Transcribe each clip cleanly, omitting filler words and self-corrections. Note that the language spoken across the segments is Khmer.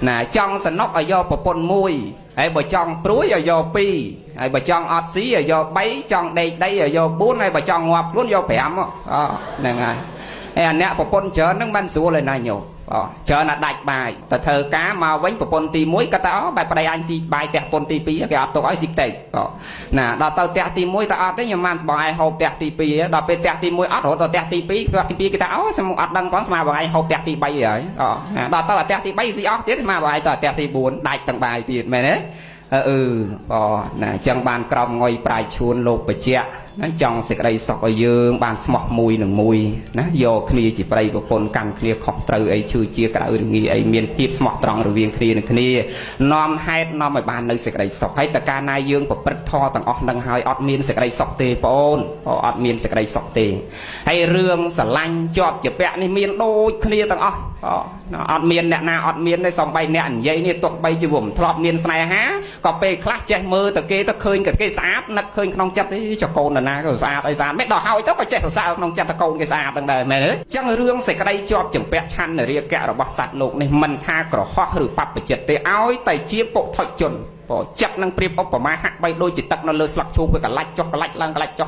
nè trong sân nóc ở do bộ pôn mùi hay bộ trong pruối ở do pi hay bộ trong ọt xí ở do bấy trong đây ở do bún hay bộ trong ngọt luôn do phèm nè ngài em nè bộ pôn chớ nước ban xuống lên này nhiều chờ là đạch bài ta thơ cá mà vánh của pôn ti muối cái tao bài đây anh si bài tẹt pôn ti pi cái tôi nói xịt tệ nè đó tao tẹt ti muối tao cái nhưng mà bảo ai hộp tẹt ti pi đó pe tẹt ti muối ớt rồi tao tẹt ti pi cái tao xong ớt đăng có mà bảo ai hộp tẹt ti bay rồi đó tao là tẹt ti bay gì ớt tiết mà bảo ai tao tẹt ti buồn đạch tầng bài tiền mày đấy nè chân bàn còng ngồi bài chuồn lột bạch chè trong sạch đây sọc ở dương bàn smọc mùi nừng mùi nó vô kia chỉ bay của con căng kia khóc từ ấy chưa chia cả nghi ấy miền tiếp smọc tròn rồi viên kia kia nom hai nom ở bàn nơi sạch đây sọc hay tất cả nai dương của bất tho tầng óc nâng hai óc miền sạch đây sọc tê pôn óc miền sạch đây sọc tê hay rương sả lanh chọt chụp vẽ này miền đôi kia tầng óc óc miền nè na óc miền đây xong bay nè dây này tuột bay chưa vùng thọp miền sài há có pe class che mơ từ kia ta khơi cái sáp nát khơi không chấp đấy cho con là cái xa đây xa mấy đỏ hôi tóc có chạy sao không chặt câu cái xa đằng đây mày đấy chẳng rương sẽ cái đây cho chừng pet chăn để riêng kẹo bọc sạt lục này mình tha cỏ hoa hử bắp bị chết tê áo tay chia bộ thoi chuẩn bỏ chặt năng priệp bọc mà hack bay đôi chỉ tắc nó lơ slap chuột với cả lách cho cả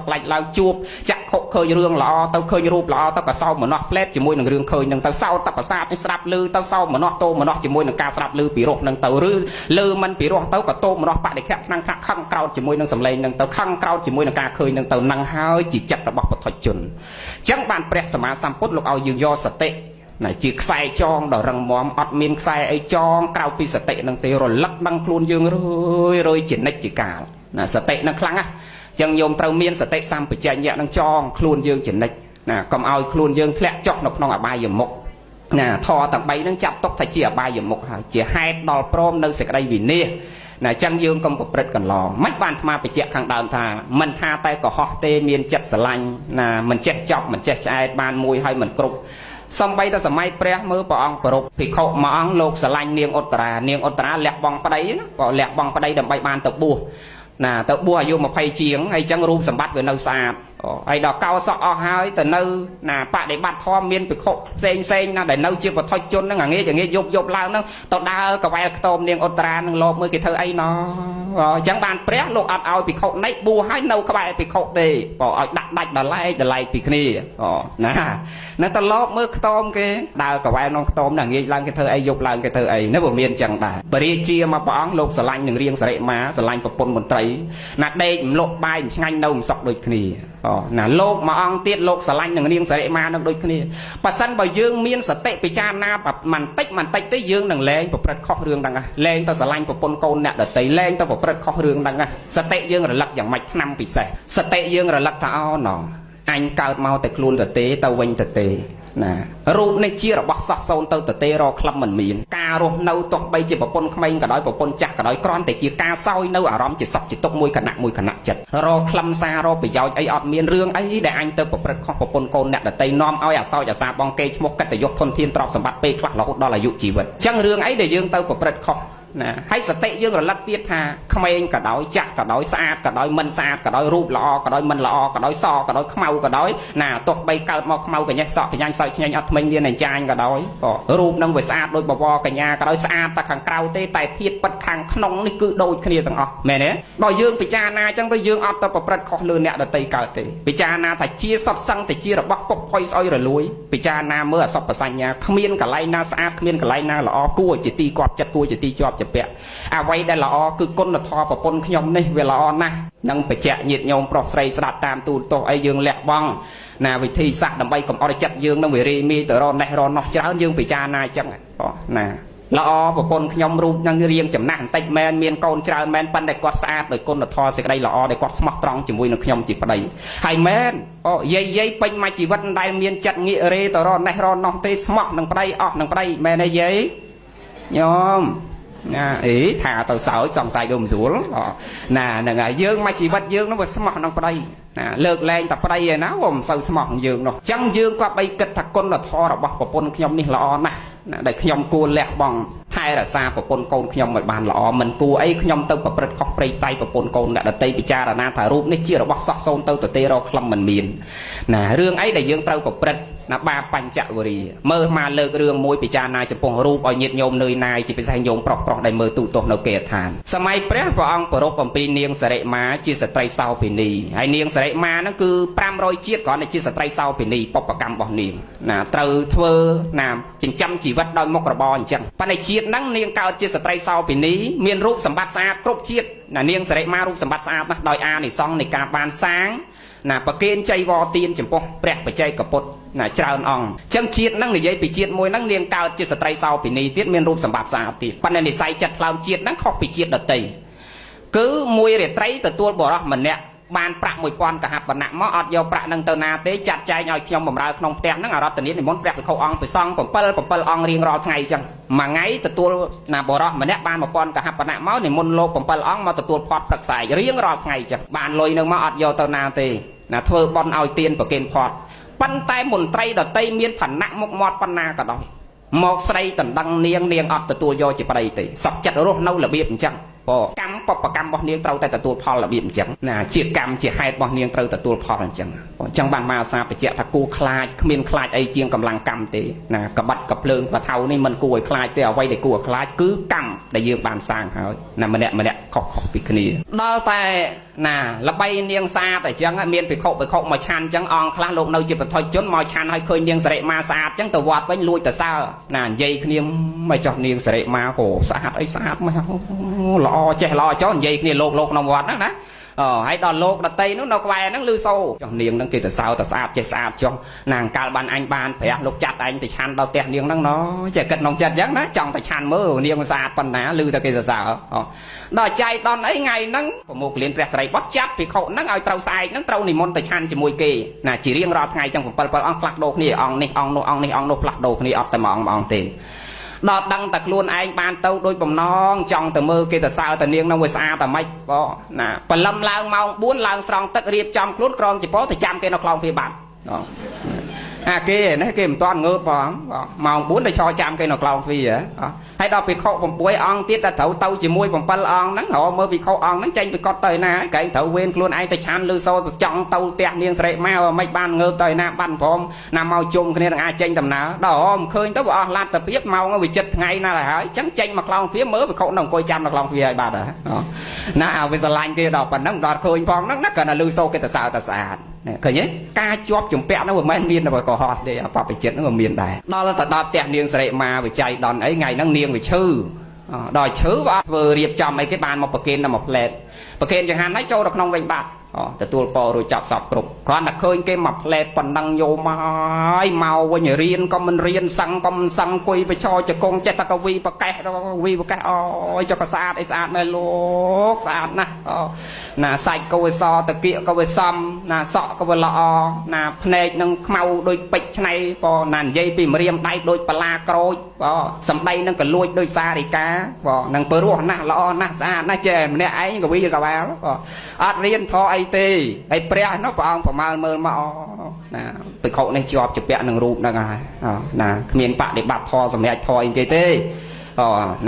lách lao chuột chặt khổ khơi rương lọ tao khơi rụp lọ tao cả sau mà nó plét chỉ môi nằng rương khơi nằng tao sau tao cả sát cái slap lư tao sau mà nó tô mà nó chỉ môi nằng ca slap lư bị rột nằng tao lư mình bị rột tao cả tô mà nó bạn để khép năng khăng cao chỉ môi nằng sầm lên nằng tao khăng cao chỉ môi nằng ca khơi nằng tao năng hơi chỉ chặt là bọc thoi chuẩn chẳng bàn prep sama samput lục ao dương do sạch tệ này chỉ sai chong đòi răng móm ọt miên sai ấy chong cao pi sạch tệ năng tê rồi lắc đăng luôn dương rồi chỉ nách chỉ cả là sạch tệ năng khăng á chẳng nhôm tàu miên sạch tệ sam bị chạy nhẹ năng chong luôn dương chỉ nách nè cầm ao luôn dương thẹn chọc nọc nong ở bài dầm mộc nè thò tặng bay năng chặt tóc thay chỉ ở bài dầm mộc chỉ hai đòn prom nơi sạch đây vì nè nè chẳng dương công cuộc bật cần lò mấy bàn tham bị chạy khang đàn thà mình tha tay có họ tê miên chặt sờ lanh nè mình chết chọc mình chết ai bàn mùi hay mình cục xong bay ta sớm mai pre mưa bỏ ông bột thì khâu mà ông lục sờ lanh niềng ốt trà lẹt bong pa đấy bỏ lẹt bong pa đấy đầm bay bàn tập bùa nè tập bùa vô mà phay chiếng hay chẳng rùm sầm bắt về nơi xa hay đào cao sọ hai từ nơi nè bạn để bạn thò miên bị khâu sen nè để nơi chưa vào thoi chôn nó nghe chẳng nghe dục lao nó tao đa cả vài tôm niềng ốt trà nó lột mới cái thơ ấy nó chẳng bàn pre lục ắt ao bị khâu nấy bùa hai nâu các bạn bị khâu đi bỏ đặt đờ lại bị kia nè tao lột mới tôm cái đào cả vài nó tôm là nghe lang cái thơ ấy dục lang cái thơ ấy nó vừa miên chẳng đà bởi chia mà bỏ lục sờ lanh riêng sờ má sờ lanh bột một tấy nè đây lột bài ngay nâu sọc đôi kia nè lột mà ông tiết lột sờ lanh riêng sờ má nó đôi kia bà sân bà dương miên sờ tệ bị cha na bà màn tách tới dương đằng lên bột rất khó rương đằng lên tao sờ lanh bột con nè đợt tấy lên tao bột rất khó rương đằng sờ tệ dương rồi lật dạng mạch năm bị sẻ sờ tệ dương rồi lật thao nọ anh cao mau tệ luôn tờ tế tao quanh tờ tế nè rụp này chia là bóc sọc sâu tao tờ tế ro khăm mình miền ca rô nâu tóc bay chỉ bột không cả đói bột chặt cả đói con để chia ca soi nâu ở róm chỉ sọc chỉ tóc môi cả nặng chật ro khăm xa ro bị giỏi ấy ọt miền rương ấy để anh tao bột không bột con nè đợt tây nom ao à soi à xa bong kê một cách để dục thôn thiên trọc sầm bát pê khắc là hốt đó là dụ chỉ vật chẳng rương ấy để dương tao bột không nè hay sờ tệ dương rồi lắc tiết tha không ai cả đói chặt cả đói xa cả đói mân xa cả đói rụp lọ cả đói mân lọ cả đói so cả đói khmau cả đói nè tụt bay cao mau khmau cả nhá sọ cả nhanh soi nhanh ắt mình liên này trai cả đói rụp nâng về xa đôi bò bò cả nhà cả đói xa ta khang cao tê tài thiết bật thang nong này cứ đôi kia thằng mẹ nè đòi dương bị cha na chẳng tôi dương ắt tao bật khó lươn nè đợt tây cao tê bị cha na phải chia sập xăng thì chia là bóc bóc phơi soi rồi lùi bị cha na mưa sập ở xanh nhà khmiên cả lay na xa khmiên cả lay na là cua chỉ ti quạt chặt cua chỉ ti chọp chặt bẹ vậy đây là cứ con là thò vào con nhom này về là na nâng phải chạy nhiệt nhom prop say sạt tam tu to ai dương lẹt băng nè vì thi sạt đầm bay còn ở chặt dương nó về ri mi từ ron này ron nó cháo dương bị cha na chẳng nè là vào con nhom ru nâng riêng chấm nặng tách men miên con trao men pan để quạt sạt rồi con là thò sẽ đây là để quạt smart trong chỉ mùi nó nhom chỉ vào đây hay men dây pin mai chỉ vật đây miên chặt nghĩa re từ ron này ron nó tê smart nâng vào đây men này dây nhom ý thà tàu sỏi xong xài đùm xuống nè ngày dương mà chỉ bắt dương nó vừa smart nó vào đây lược lên tập vào đây nó gồm sâu smart dương nó chẳng dương qua bay kịch thật con là thò là bọc của con nhom này là nè để nhom cua lẹt bằng hai là xa của con nhom mọi bàn là mình cua ấy nhom tao bật khóc bay say của con đã tây bị cha là na thả rúp này chia là bọc sọc xôn tao từ tê ro khăm mình miền nè rương ấy để dương tao của bật ណាបាបញ្ចវរីមើលមកលើករឿងមួយពិចារណាចំពោះរូបឲ្យញាតិញោមនឿយណាយជាពិសេសញោមប្រុសដែលមើលទូទាស់នៅគេឋានសម័យព្រះព្រះអង្គប្រពអំពីនាងសិរិមាជាស្ត្រីសោភិនីហើយនាងសិរិមាហ្នឹងគឺ500ជាតិគ្រាន់តែជាស្ត្រីសោភិនីបព្វកម្មរបស់នាងណាត្រូវធ្វើណាចិញ្ចឹមជីវិតដោយមុខរបរអញ្ចឹងប៉ុន្តែជាតិហ្នឹងនាងកើតជាស្ត្រីសោភិនីមានរូបសម្បត្តិស្អាតគ្រប់ជាតិណានាងសិរិមារូបសម្បត្តិស្អាតណាស់ដោយអានិសង្សនៃការបានសាងណាប្រគេនចៃវរទានចំពោះព្រះបច្ចេកពុទ្ធណាច្រើនអង្គអញ្ចឹងជាតិហ្នឹងនិយាយពីជាតិមួយហ្នឹងនាងកើតជាស្ត្រីសោភិនីទៀតមានរូបសម្បត្តិស្អាតទៀតប៉ុន្តែនិស័យចិត្តថ្លើមជាតិហ្នឹងខុសពីជាតិដទៃគឺមួយរាត្រីទទួលបរោះម្នាក់បានប្រាក់ 1000 កហបណៈមកអត់យកប្រាក់ហ្នឹងទៅណាទេចាត់ចែងឲ្យខ្ញុំបម្រើក្នុងផ្ទះហ្នឹងអរតនីនិមន្តព្រះភិក្ខុអង្គព្រះសង្ឃ7អង្គរៀងរាល់ថ្ងៃអញ្ចឹងមួយថ្ងៃទទួលណាបរោះម្នាក់បាន 1000 កហបណៈមកនិមន្តលោក7អង្គមកទទួលផាត់ព្រឹកស្អែករៀងរាល់ថ្ងៃអញ្ចឹងបានលុយហ្នឹងមកអត់យកទៅណាទេណាធ្វើបន់ឲ្យទានប្រគេនផាត់ប៉ុន្តែមន្ត្រីដតីមានឋានៈមុខមាត់ប៉ុណ្ណាក៏ដោយមកស្រីដណ្ដឹងនាងអត់ទទួលយកជាប្តីទេសពចិត្តរស់នៅរបៀបអញ្ចឹងកម្មបព្វកម្មរបស់នាងត្រូវតែទទួលផលរបៀបអញ្ចឹងណាជាកម្មជាហេតុរបស់នាងត្រូវទទួលផលអញ្ចឹងអញ្ចឹងបានមកអាសាបញ្ជាក់ថាគួរខ្លាចគ្មានខ្លាចអីជាងកម្លាំងកម្មទេណាកបាត់កភ្លើងបថៅនេះមិនគួរឲ្យខ្លាចទេអ្វីដែលគួរឲ្យខ្លាចគឺកម្មដែលយើងបានសាងហើយណាម្នាក់ខុសពីគ្នាដល់តែណាល្បីនាងស្អាតអញ្ចឹងមានភិក្ខុមកឆាន់អញ្ចឹងអង្គខ្លះលោកនៅជាបឋមជនមកឆាន់ឲ្យឃើញនាងសិរិមាស្អាតអញ្ចឹងទៅវត្តវិញលួចទៅសើណានិយាយគ្នាមកចោះនាងសិរិមាក៏ស្អាតអីស្អាតមកល្អចេះល្អចោះនិយាយគ្នាលោកក្នុងវត្តហ្នឹងណាហើយដល់លោកដតីនោះនៅក្បែរហ្នឹងលឺសូចុះនាងហ្នឹងគេទៅសើទៅស្អាតចេះស្អាតចុះណាអង្កលបានអញបានព្រះលោកចាត់អញទៅឆាន់ដល់ផ្ទះនាងហ្នឹងណចេះគិតក្នុងចិត្តអញ្ចឹងណាចង់ទៅឆាន់មើលនាងស្អាតប៉ុណ្ណាលឺតែគេទៅសើដល់ចៃដន្យអីថ្ងៃហ្នឹងប្រមូលលៀនព្រះសិរីបុត្រចាប់ភិក្ខុហ្នឹងឲ្យត្រូវស្អែកហ្នឹងត្រូវនិមន្តទៅឆាន់ជាមួយគេណាជារៀងរាល់ថ្ងៃអញ្ចឹង7អង្គផ្លាស់ដូរគ្នាអង្គនេះអង្គនោះអង្គនេះអង្គនោះផ្លាស់ដូរគ្នាអត់តែមួយអង្គទេដល់ដឹងតែខ្លួនឯងបានទៅដោយបំណងចង់ទៅមើលគេទៅសើតានាងនោះវាស្អាតតែម៉េចបងណាបលឹមឡើងម៉ោង4ឡើងស្រង់ទឹករៀបចំខ្លួនក្រងចពោទៅចាំគេនៅខ្លងព្រាបាទអាគេនេះគេមិនទាន់ងើបផងម៉ោង4ទៅឈរចាំគេនៅក្លោងទ្វារហើយដល់ភិក្ខុ6អង្គទៀតតែត្រូវទៅជាមួយ7អង្គហ្នឹងរមើលភិក្ខុអង្គហ្នឹងចេញពីកត់ទៅណាកែងត្រូវវេនខ្លួនឯងទៅឆាន់លឺសូទៅចង់ទៅផ្ទះនាងសិរិមាមិនបានងើបទៅណាបាត់ព្រមណាមកជុំគ្នានឹងអាចចេញដំណើរដល់មិនឃើញទៅវាអស់លទ្ធភាពម៉ោងវាចិត្តថ្ងៃណាស់ហើយអញ្ចឹងចេញមកក្លោងទ្វារមើលភិក្ខុនឹងអង្គុយចាំនៅក្លោងទ្វារឲ្យបាត់ណាឲ្យវាស្រឡាញ់គេដល់ប៉ុណ្ណឹងដល់ឃើញផងហ្នឹងណាគាត់តែលឺសូគេទៅសើទៅស្អាតឃើញទេការជាប់ជំពាក់ហ្នឹងមិនមែនមានតែកុហកទេបព្វជិតហ្នឹងក៏មានដែរដល់ទៅដល់ផ្ទះនាងសិរិមាវិច័យដនអីថ្ងៃហ្នឹងនាងវាឈឺដល់ឈឺវាអត់ធ្វើរៀបចំអីគេបានមកប្រគេនតែមួយផ្លែតប្រគេនចង្ហាន់ហើយចូលទៅក្នុងវិញបាត់ទទួលពររួចចប់សពគ្រប់គ្រាន់តែឃើញគេមកផ្លែតប៉ុណ្ណឹងយកមកហើយមកវិញរៀនក៏មិនរៀនសឹងក៏មិនសឹងគួយបចោចកងចិត្តតកវីប្រកេះវីប្រកេះអូយចុះក៏ស្អាតអីស្អាតមែនលោកស្អាតណាស់ណាសាច់ក៏វាសតាគៀកក៏វាសំណាសក់ក៏វាល្អណាភ្នែកនឹងខ្មៅដូចពេជ្រឆ្នៃបើណានិយាយពីម្រាមដៃដូចបលាក្រូចបើសម្ដីនឹងក៏លួចដូចសារិកាបើនឹងព្រោះណាស់ល្អណាស់ស្អាតណាស់ចេះម្នាក់ឯងក៏វាក៏បានអត់រៀនធေါ်អីទេហើយព្រះនោះព្រះអង្គប្រមាលមើលមកណាភិក្ខុនេះជាប់ជាពាក់នឹងរូបហ្នឹងហើយណាគ្មានបដិបត្តិធម៌សម្រាប់ធម៌អីគេទេ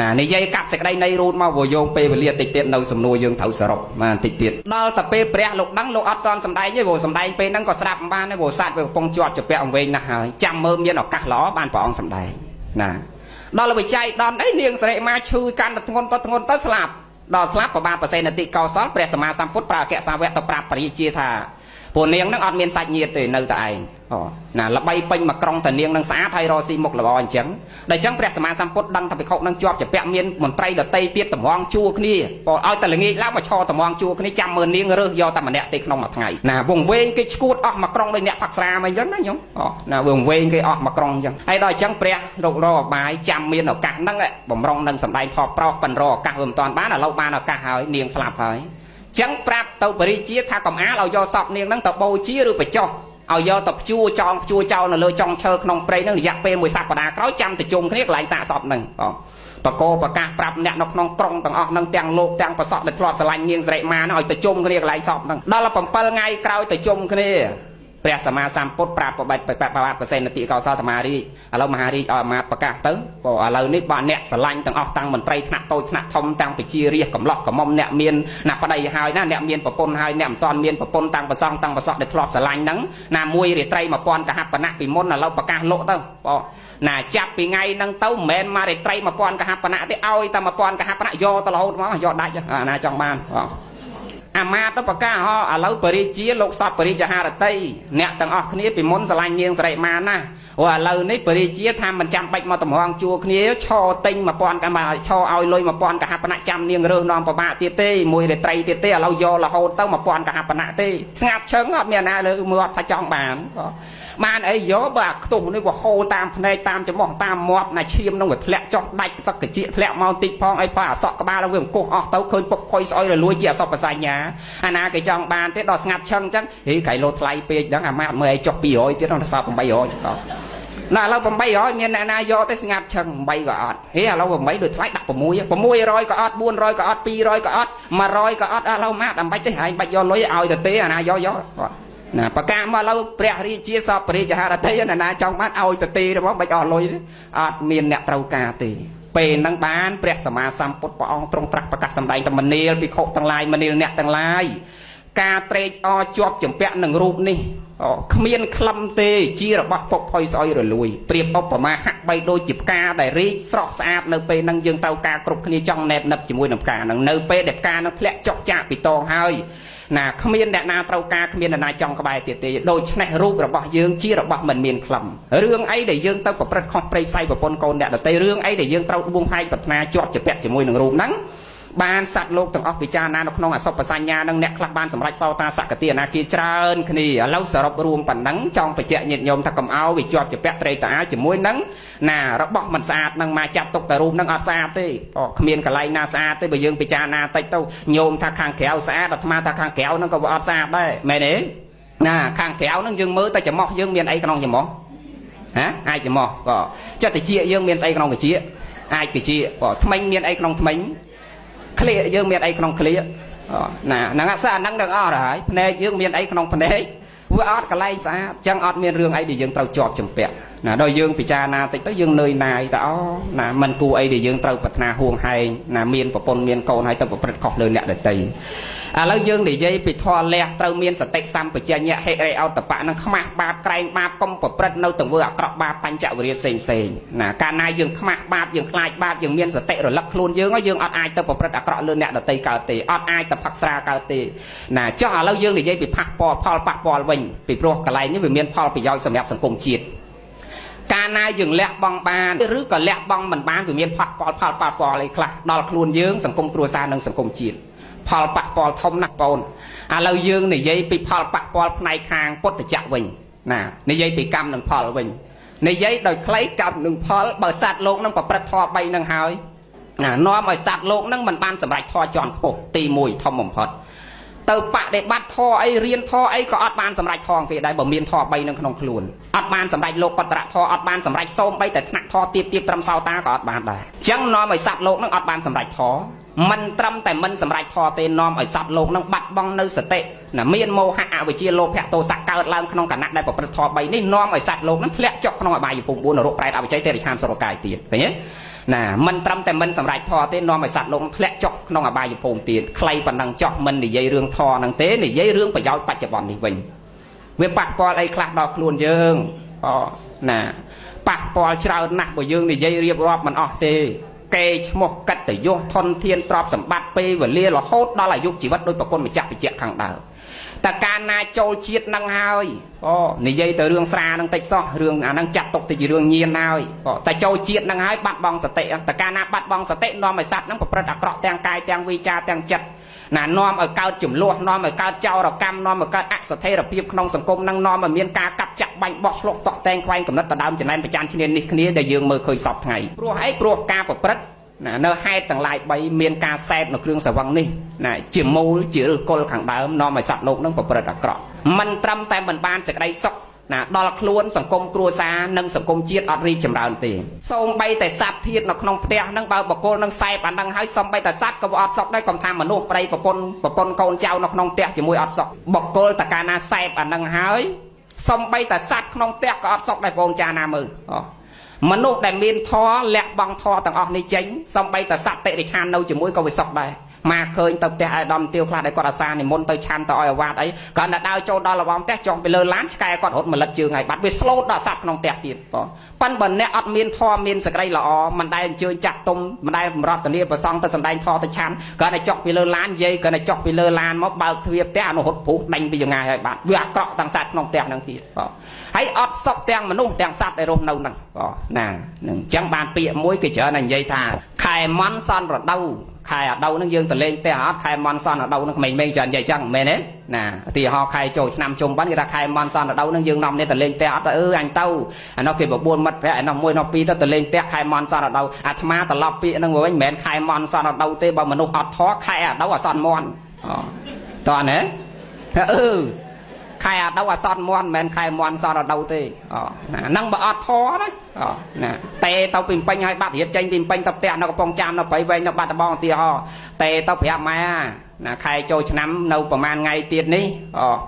ណានិយាយកាត់សេចក្តីនៃរូបមកព្រោះយោងពេលវេលាតិចទៀតនៅសំណួរយើងត្រូវសរុបបានតិចទៀតដល់តែពេលព្រះលោកដឹងលោកអត់តន់សម្ដែងទេព្រោះសម្ដែងពេលហ្នឹងក៏ស្ដាប់មិនបានទេព្រោះសាច់វាកំពុងជាប់ជាពាក់វែងណាស់ហើយចាំមើលមានឱកាសល្អបានព្រះអង្គសម្ដែងណាដល់វិច័យដល់អីនាងសិរិមាឈឺកាន់តែធ្ងន់ទៅស្លាប់ដល់ស្លាប់ប្របាទប្រសេនតិកោសលព្រះសម្មាសម្ពុទ្ធប្រើអគ្គសាវកទៅប្រាប់បរិជាថាពួកនាងនឹងអត់មានសាច់ញាតិទេនៅតែឯងណាល្បីពេញមកក្រុងតានាងនឹងស្អាតហើយរកស៊ីមុខល្អអញ្ចឹងដល់អញ្ចឹងព្រះសម្មាសម្ពុទ្ធដឹងថាភិក្ខុនឹងជាប់ជាពាក់មានមន្ត្រីដតីទៀតតម្រង់ជួគ្នាបើឲ្យតែល្ងាចឡើងមកឈរតម្រង់ជួគ្នាចាំមើលនាងរើសយកតែម្នាក់ទេក្នុងមួយថ្ងៃណាវងវែងគេឈួតអស់មកក្រុងដោយអ្នកផឹកស្រាអញ្ចឹងណាញោមណាវងវែងគេអស់មកក្រុងអញ្ចឹងហើយដល់អញ្ចឹងព្រះលោករកអបាយចាំមានឱកាសហ្នឹងបំរុងនឹងសម្ដែងធម៌ប្រោសប៉ុនរកឱកាសវាមិនតាន់បានឥឡូវបានឱកាសហើយនាងស្លាប់ហើយចឹងប្រាប់ទៅបរិជាថាកំអាលឲ្យយកសពនាងហ្នឹងទៅបូជាឬបញ្ចុះឲ្យយកទៅព្យួរចោលនៅលើចុងឈើក្នុងព្រៃហ្នឹងរយៈពេលមួយសប្តាហ៍ក្រោយចាំទៅជុំគ្នាកន្លែងសាកសពហ្នឹងបកោប្រកាសប្រាប់អ្នកនៅក្នុងក្រុងទាំងអស់ហ្នឹងទាំងលោកទាំងប្រសក់ដែលធ្លាប់ស្រឡាញ់នាងសិរិមាហ្នឹងឲ្យទៅជុំគ្នាកន្លែងសពហ្នឹងដល់7ថ្ងៃក្រោយទៅជុំគ្នា ព្រះសម្មាសម្ពុទ្ធប្រាប់បបាត់ប្រសិទ្ធតិកោសលធម្មរីឥឡូវមហារាជឲ្យអាមាត្យប្រកាសទៅព្រោះឥឡូវនេះបើអ្នកស្រឡាញ់ទាំងអស់តាំងមន្ត្រីថ្នាក់តូចថ្នាក់ធំតាំងពជារាជកំឡោះកំមុំអ្នកមានណាប្តីហើយណាអ្នកមានប្រពន្ធហើយអ្នកមិនទាន់មានប្រពន្ធតាំងប្រសងតាំងប្រសក់ដែលធ្លាប់ស្រឡាញ់ហ្នឹងណាមួយរាត្រី1000កហបណៈពីមុនឥឡូវប្រកាសលក់ទៅបងណាចាប់ពីថ្ងៃហ្នឹងទៅមិនមែនមករាត្រី1000កហបណៈទេឲ្យតែ1000កហបណៈយកទៅរហូតមកយកដាច់អាណាចង់បានបងអាមាត្យទៅប្រកាសឥឡូវបរិជាលោកសពបរិជាហារតីអ្នកទាំងអស់គ្នាពីមុនស្រឡាញ់នាងសិរីមាណាអូឥឡូវនេះបរិជាថាមិនចាំបាច់មកតម្រង់ជួគ្នាឈរទិញ1000កហបណៈឈរឲ្យលុយ1000កហបណៈចាំនាងរើសនាំប្របាក់ទៀតទេមួយរាត្រីទៀតទេឥឡូវយករហូតទៅ1000កហបណៈទេស្ងាត់ឈឹងអត់មានណាលើមើលថាចង់បានអីយកបើអាខ្ទុះនេះវាហូរតាមភ្នែកតាមច្រមុះតាមមាត់ណាឈាមនឹងវាធ្លាក់ចុះដាច់ទឹកកជាធ្លាក់មកតិចផងអីផងអាសក់ក្បាលវាអង្គុសអស់ទៅឃើញពុកផុយស្អុយរលួយជាអសពសញ្ញាអាណាគេចង់បានទេដល់ស្ងាត់ឈឹងអញ្ចឹងហីក្រៃលោថ្លៃពេកហ្នឹងអាម៉ាត់មើលឲ្យចុះ200ទៀតដល់សល់800ណាឥឡូវ800មានអ្នកណាយកទេស្ងាត់ឈឹង8ក៏អត់ហេឥឡូវ8ដូចថ្លៃដាក់600ក៏អត់400ក៏អត់200ក៏អត់100ក៏អត់ឥឡូវម៉ាត់អាមិនបាច់ទេហែងបាច់យកលុយឲ្យទៅទេអាណាយកណាប្រកាសមកឥឡូវព្រះរាជាសពបរិជាហារតីណាណាចង់បានឲ្យទៅទេរបស់បាច់អស់លុយទេអត់មានអ្នកត្រូវការទេពេលហ្នឹងបានព្រះសម្មាសម្ពុទ្ធព្រះអង្គទ្រង់ត្រាស់ប្រកាសសម្ដែងទៅមនាលភិក្ខុទាំងឡាយមនាលអ្នកទាំងឡាយការត្រេកអរជាប់ចម្ពាក់នឹងរូបនេះគ្មានក្លឹមទេជារបស់ពុកផុយស្អុយរលួយប្រៀបឧបមាហាក់បីដូចជាផ្កាដែលរីកស្រស់ស្អាតនៅពេលហ្នឹងយើងត្រូវការគ្រប់គ្នាចង់ណែបណឹបជាមួយនឹងផ្កាហ្នឹងនៅពេលដែលផ្កាហ្នឹងធ្លាក់ចុះចាកពីតងហើយណាគ្មានអ្នកណាត្រូវការគ្មានអ្នកណាចង់ក្បែរទៀតទេដូច្នេះរូបរបស់យើងជារបស់មិនមានក្លឹមរឿងអីដែលយើងទៅប្រព្រឹត្តខុសព្រៃផ្សៃប្រពន្ធកូនអ្នកដទៃរឿងអីដែលយើងត្រូវដួងហែកប្រាថ្នាជាប់ជាពាក់ជាមួយនឹងរូបហ្នឹងបានសត្វលោកទាំងអស់ពិចារណានៅក្នុងអសុបសញ្ញានឹងអ្នកខ្លះបានសម្រេចសោតាសកតិអនាគាច្រើនគ្នាឥឡូវសរុបរួមប៉ុណ្ណឹងចង់បញ្ជាក់ញាតិញោមថាកុំឲ្យវាជាប់ជាពាក់ត្រេកតាជាមួយនឹងណារបស់មិនស្អាតនឹងមកចាប់ទុកតែរូបនឹងអត់ស្អាតទេគ្មានកន្លែងណាស្អាតទេបើយើងពិចារណាតិចទៅញោមថាខាងក្រៅស្អាតអាត្មាថាខាងក្រៅនឹងក៏វាអត់ស្អាតដែរមែនទេណាខាងក្រៅនឹងយើងមើលតែច្រមុះយើងមានអីក្នុងច្រមុះអាចច្រមុះក៏ចិត្តតិចយើងមានស្អីក្នុងតិចអាចតិចថ្មិញមានអីក្នុងថ្មិញក្លៀកយើងមានអីក្នុងក្លៀកណាហ្នឹងអាហ្នឹងទាំងអស់ហើយភ្នែកយើងមានអីក្នុងភ្នែកវាអត់កន្លែងស្អាតអញ្ចឹងអត់មានរឿងអីដែលយើងត្រូវជាប់ជំពាក់ណាដល់យើងពិចារណាតិចទៅយើងនឿយណាយតែណាមិនគួរអីដែលយើងត្រូវប្រាថ្នាហួងហែងណាមានប្រពន្ធមានកូនហើយទៅប្រព្រឹត្តខុសលើអ្នកដទៃឥឡូវយើងនិយាយពីធម៌លះត្រូវមានសតិសម្បជញ្ញៈហិរិអោតបៈនឹងខ្មាស់បាបក្រែងបាបកុំប្រព្រឹត្តនៅទង្វើអាក្រក់បាបបញ្ចវរិយផ្សេងណាកាលណាយើងខ្មាស់បាបយើងខ្លាចបាបយើងមានសតិរលឹកខ្លួនយើងអត់អាចទៅប្រព្រឹត្តអាក្រក់លើអ្នកដទៃកើតទេអត់អាចទៅផឹកស្រាកើតទេណាចុះឥឡូវយើងនិយាយពីផលប៉ះពាល់វិញពីព្រោះកន្លែងនេះវាមានផលប្រយោជន៍សម្រាប់សង្គមជាតិកាលណាយើងលះបង់បានឬក៏លះបង់មិនបានវាមានផលប៉ះពាល់អីខ្លះដល់ខ្លួនយើងសង្គមគ្រួសារនិងសង្គមជាតិផលប៉ះពាល់ធំណាស់បងឥឡូវយើងនិយាយពីផលប៉ះពាល់ផ្នែកខាងពុទ្ធចក្រវិញណានិយាយពីកម្មនិងផលវិញនិយាយដោយខ្លីកម្មនិងផលបើសត្វលោកនឹងប្រព្រឹត្តធម៌3នឹងហើយណានាំឲ្យសត្វលោកនឹងមិនបានសម្រេចធម៌ជាន់ខ្ពស់ទី1ធំបំផុតទៅបដិបត្តិធម៌អីរៀនធម៌អីក៏អត់បានសម្រេចធម៌គេដែរបើមានធម៌3នឹងក្នុងខ្លួនអត់បានសម្រេចលោកកតរៈធម៌អត់បានសម្រេចសូមបីតែថ្នាក់ធម៌ទៀតត្រឹមសោតាក៏អត់បានដែរអញ្ចឹងនាំឲ្យសត្វលោកនឹងអត់បានសម្រេចធម៌មិនត្រឹមតែមិនសម្រេចធម៌ទេនាំឲ្យសត្វលោកនឹងបាត់បង់នៅសតិណាមានមោហៈអវិជ្ជាលោភៈទោសៈកើតឡើងក្នុងគណៈដែលប្រព្រឹត្តធម៌3នេះនាំឲ្យសត្វលោកនឹងធ្លាក់ចុះក្នុងអបាយភូមិ4នរកប្រែតអវិជ័យទេរិឆានសុរកាយទៀតឃើញទេណាមិនត្រឹមតែមិនសម្រេចធម៌ទេនាំឲ្យសត្វលោកធ្លាក់ចុះក្នុងអបាយភូមិទៀតខ្លីប៉ុណ្ណឹងចុះមិននិយាយរឿងធម៌ហ្នឹងទេនិយាយរឿងប្រយោជន៍បច្ចុប្បន្ននេះវិញវាប៉ះពាល់អីខ្លះដល់ខ្លួនយើងណាប៉ះពាល់ច្រើនណាស់បើយើងនិយាយរៀបរាប់មិនអស់ទេកេរឈ្មោះកិត្តិយសធនធានទ្រព្យសម្បត្តិពេលវេលារហូតដល់អាយុជីវិតដោយប្រគុណម្ចាស់បញ្ជាក់ខាងដើមតែកាលណាចូលជាតិនឹងហើយនិយាយទៅរឿងស្រានឹងតិចសោះរឿងអានឹងចាត់ទុកទៅជារឿងញៀនហើយតែចូលជាតិនឹងហើយបាត់បង់សតិតែកាលណាបាត់បង់សតិនាំឲ្យសត្វនឹងប្រព្រឹត្តអាក្រក់ទាំងកាយទាំងវាចាទាំងចិត្តណានាំឲ្យកើតចំនួននាំឲ្យកើតចោរកម្មនាំឲ្យកើតអស្ថិរភាពក្នុងសង្គមនឹងនាំឲ្យមានការកាប់ចាក់បាញ់បោះឆ្លុកតក់តែងខ្វែងកំណត់ដដើមចំណែនប្រចាំឈ្នានេះគ្នាដែលយើងមើលឃើញសពថ្ងៃព្រោះអីព្រោះការប្រព្រឹត្តណានៅហេតុទាំងឡាយ3មានការសែបនៅគ្រឿងស្រវឹងនេះណាជាមូលជាឫសគល់ខាងដើមនាំឲ្យសត្វលោកនឹងប្រព្រឹត្តអាក្រក់មិនត្រឹមតែមិនបានសេចក្តីសុខណាដល់ខ្លួនសង្គមគ្រួសារនិងសង្គមជាតិអត់រីកចម្រើនទេសូម្បីតែសត្វធាតុនៅក្នុងផ្ទះនឹងបើបកគលនឹងសែបអានឹងហើយសូម្បីតែសត្វក៏អត់សុខដែរកុំថាមនុស្សប្រៃប្រពន្ធកូនចៅនៅក្នុងផ្ទះជាមួយអត់សុខបកគលតកាលណាសែបអានឹងហើយ សំបីតែសัตว์ក្នុងផ្ទះក៏អត់សុខដែរបងចាណាមើលមនុស្សដែលមានធម៌លះបង់ធម៌ទាំងអស់នេះចេញសំបីតែសត្វតិរិឆាននៅជាមួយក៏វាសុខដែរមកឃើញទៅផ្ទះអាយដាមទាវខ្លះដែលគាត់អាសានិមន្តទៅឆាន់ទៅឲ្យអាវ៉ាតអីគាត់តែដើរចូលដល់របងផ្ទះចង់ទៅលើឡានឆ្កែគាត់រត់មួយលិតជើងហើយបាត់វាស្លូតដល់សត្វក្នុងផ្ទះទៀតបងប៉ិនបើអ្នកអត់មានធម៌មានសក្តិល្អមិនដែលអញ្ជើញចាស់ទុំមិនដែលបំរដ្ឋនាប្រសងទៅសំដែងធម៌ទៅឆាន់គាត់តែចុកពីលើឡាននិយាយគាត់តែចុកពីលើឡានមកបើកទ្វារផ្ទះអនុហុតព្រុសដេញពីចង្ងាយហើយបាត់វាអាក្រក់ទាំងសត្វក្នុងផ្ទះហ្នឹងទៀតបងហើយអត់សុខទាំងមនុស្សទាំងសត្វដែលរស់នៅហ្នឹងបងណានឹងអញ្ចឹងបានពាក្យមួយគេច្រើនតែនិយាយថាខែមន់សន់រដូវខែអាដូវហ្នឹងយើងទៅលេងផ្ទះអត់ខែមន់សន់អាដូវហ្នឹងក្មេងៗច្រើននិយាយចឹងមែនទេណាឧទាហរណ៍ខែចូលឆ្នាំជុំបិណ្ឌគេថាខែមន់សន់អាដូវហ្នឹងយើងនាំគ្នាទៅលេងផ្ទះអត់ទៅអញទៅអានោះគេ9មិត្តភក្តិអានោះ1នោះ2ទៅលេងផ្ទះខែមន់សន់អាដូវអាត្មាត្រឡប់ពាក្យហ្នឹងវិញមិនមែនខែមន់សន់អាដូវទេបើមនុស្សអត់ធម៌ខែអាដូវអសន់មន់តើណាខែអាដូវអសន់មន់មិនមែនខែមន់សន់អាដូវទេហ្នឹងបើអត់ធម៌ណាតេទៅពីពេញឲ្យបាត់រៀបចេញពីពេញទៅផ្ទះនៅកំពង់ចាមនៅព្រៃវែងនៅបាត់ដំបងឧទាហរណ៍តេទៅប្រាប់ម៉ែណាខែចូលឆ្នាំនៅប្រហែលថ្ងៃទៀតនេះ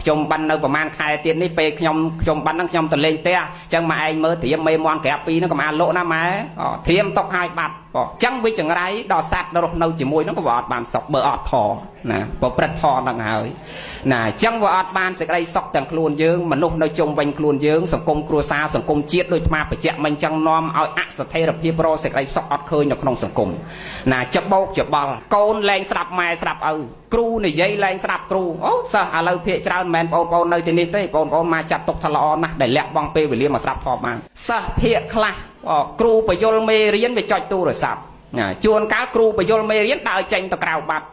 ខ្ញុំបាននៅប្រហែលខែទៀតនេះពេលខ្ញុំបានហ្នឹងខ្ញុំទៅលេងផ្ទះអញ្ចឹងម៉ែឯងមើលត្រៀមមេមន់ក្រាបពីហ្នឹងកុំអាលក់ណាម៉ែត្រៀមຕົកឲ្យបាត់អញ្ចឹងវាចង្រៃដល់សัตว์រស់នៅជាមួយហ្នឹងក៏វាអត់បានសុខបើអត់ធរណាប្រព្រឹត្តធរហ្នឹងហើយណាអញ្ចឹងវាអត់បានសេចក្តីសុខទាំងខ្លួនយើងមនុស្សនៅជុំវិញខ្លួនយើងសង្គមគ្រួសារសង្គមជាតិដូចអាត្មាបញ្ជាក់មិញអញ្ចឹងនាំឲ្យអស្ថិរភាពរកសេចក្តីសុខអត់ឃើញនៅក្នុងសង្គមណាច្បោកច្បល់កូនលែងស្ដាប់ម៉ែស្ដាប់ឪគ្រូនិយាយលែងស្ដាប់គ្រូអូសិស្សឥឡូវភាកច្រើនមិនមែនបងប្អូននៅទីនេះទេបងប្អូនមកចាត់ទុកថាល្អណាស់ដែលលះបង់ពេលវេលាមកស្ដាប់ធម៌បានសិស្សភាកខ្លះគ្រូបញ្យលមេរៀនវាចុចទូរស័ព្ទជួនកាលគ្រូបញ្យលមេរៀនដើរចេញទៅក្រៅបាត់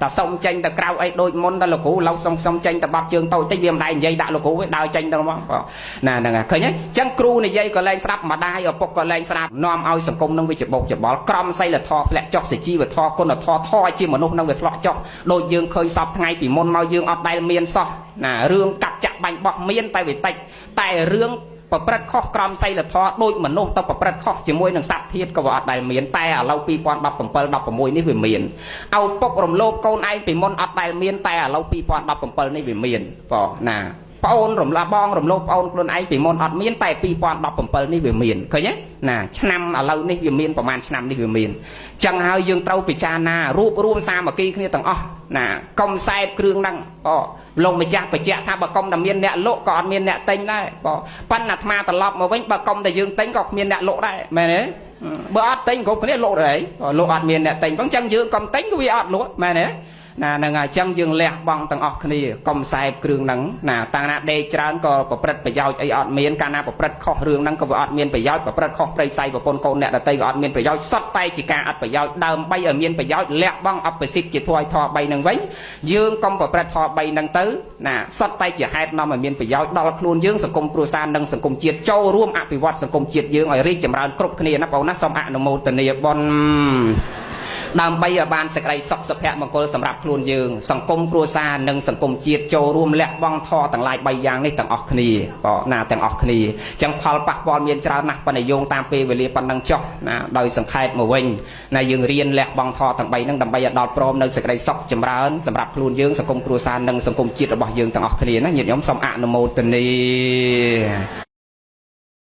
តែសុំចេញទៅក្រៅអីដូចមុនដល់លោកគ្រូឡូវសុំចេញទៅបាត់ជើងតូចតិចវាមិនដែរនិយាយដាក់លោកគ្រូវិញដើរចេញទៅហ្មងណាហ្នឹងហើយឃើញទេអញ្ចឹងគ្រូនិយាយក៏លែងស្ដាប់ម្ដាយឪពុកក៏លែងស្ដាប់នាំឲ្យសង្គមនឹងវាច្បោកច្បល់ក្រមសីលធម៌ធ្លាក់ចុះសុជីវធម៌គុណធម៌ធម៌ជាមនុស្សនឹងវាធ្លាក់ចុះដូចយើងឃើញសពថ្ងៃពីមុនមកយើងអត់ដែលមានសោះណារឿងកាប់ចាក់បាញ់បោះមានតែវាតិចតែរឿងប្រព្រឹត្តខុសក្រមសីលធម៌ដូចមនុស្សទៅប្រព្រឹត្តខុសជាមួយនឹងសត្វធាតុក៏វាអត់ដែលមានតែឥឡូវ2017 16នេះវាមានឪពុករំលោភកូនឯងពីមុនអត់ដែលមានតែឥឡូវ2017នេះវាមានបងណាប្អូនរំលាបងរំលោភប្អូនខ្លួនឯងពីមុនអត់មានតែ2017នេះវាមានឃើញទេណាឆ្នាំឥឡូវនេះវាមានប្រហែលឆ្នាំនេះវាមានចឹងហើយយើងត្រូវពិចារណារួបរวมសាមគ្គីគ្នាទាំងអស់ណាកុំសែបគ្រឿងហ្នឹងលោកម្ចាស់បញ្ជាក់ថាបើកុំតែមានអ្នកលក់ក៏អត់មានអ្នកទិញដែរប៉ុន្តែអាត្មាត្រឡប់មកវិញបើកុំតែយើងទិញក៏គ្មានអ្នកលក់ដែរមែនទេបើអត់ទិញគ្រប់គ្នាលក់ដែរលក់អត់មានអ្នកទិញអញ្ចឹងយើងកុំទិញក៏វាអត់លក់មែនទេណានឹងអញ្ចឹងយើងលះបង់ទាំងអស់គ្នាកុំសែបគ្រឿងហ្នឹងណាតាំងណាដេកច្រើនក៏ប្រព្រឹត្តប្រយោជន៍អីអត់មានកាលណាប្រព្រឹត្តខុសរឿងហ្នឹងក៏វាអត់មានប្រយោជន៍ប្រព្រឹត្តខុសប្រិយស័យប្រពន្ធកូនអ្នកដតីក៏អត់មានប្រយោជន៍សុទ្ធតែជាការអត់ប្រយោជន៍ដើម្បីឲ្យមានប្រយោជន៍លះបង់អបិសិទ្ធជាធម៌ឲ្យធម៌3ហ្នឹងវិញយើងកុំប្រព្រឹត្តធម៌3ហ្នឹងទៅណាសុទ្ធតែជាហេតុនាំឲ្យមានប្រយោជន៍ដល់ខ្លួនយើងសង្គមគ្រួសារនិងសង្គមជាតិចូលរួមអភិវឌ្ឍសង្គមជាតិយើងឲ្យរីកចម្រើនគ្រប់គ្នាណាបងណាសូមអនុមោទនាបុណ្យដើម្បីឲ្យបានសេចក្តីសុខសុភមង្គលសម្រាប់ខ្លួនយើងសង្គមគ្រួសារនិងសង្គមជាតិចូលរួមលះបង់ធម៌ទាំងឡាយ3យ៉ាងនេះទាំងអស់គ្នាណាទាំងអស់គ្នាចឹងផលប៉ះពាល់មានច្រើនណាស់ប៉ុន្តែយោងតាមពេលវេលាប៉ុណ្ណឹងចុះណាដោយសង្ខេបមកវិញណាយើងរៀនលះបង់ធម៌ទាំង3ហ្នឹងដើម្បីឲ្យដល់ព្រមនៅសេចក្តីសុខចម្រើនសម្រាប់ខ្លួនយើងសង្គមគ្រួសារនិងសង្គមជាតិរបស់យើងទាំងអស់គ្នាណាញាតិញោមសូមអនុមោទនា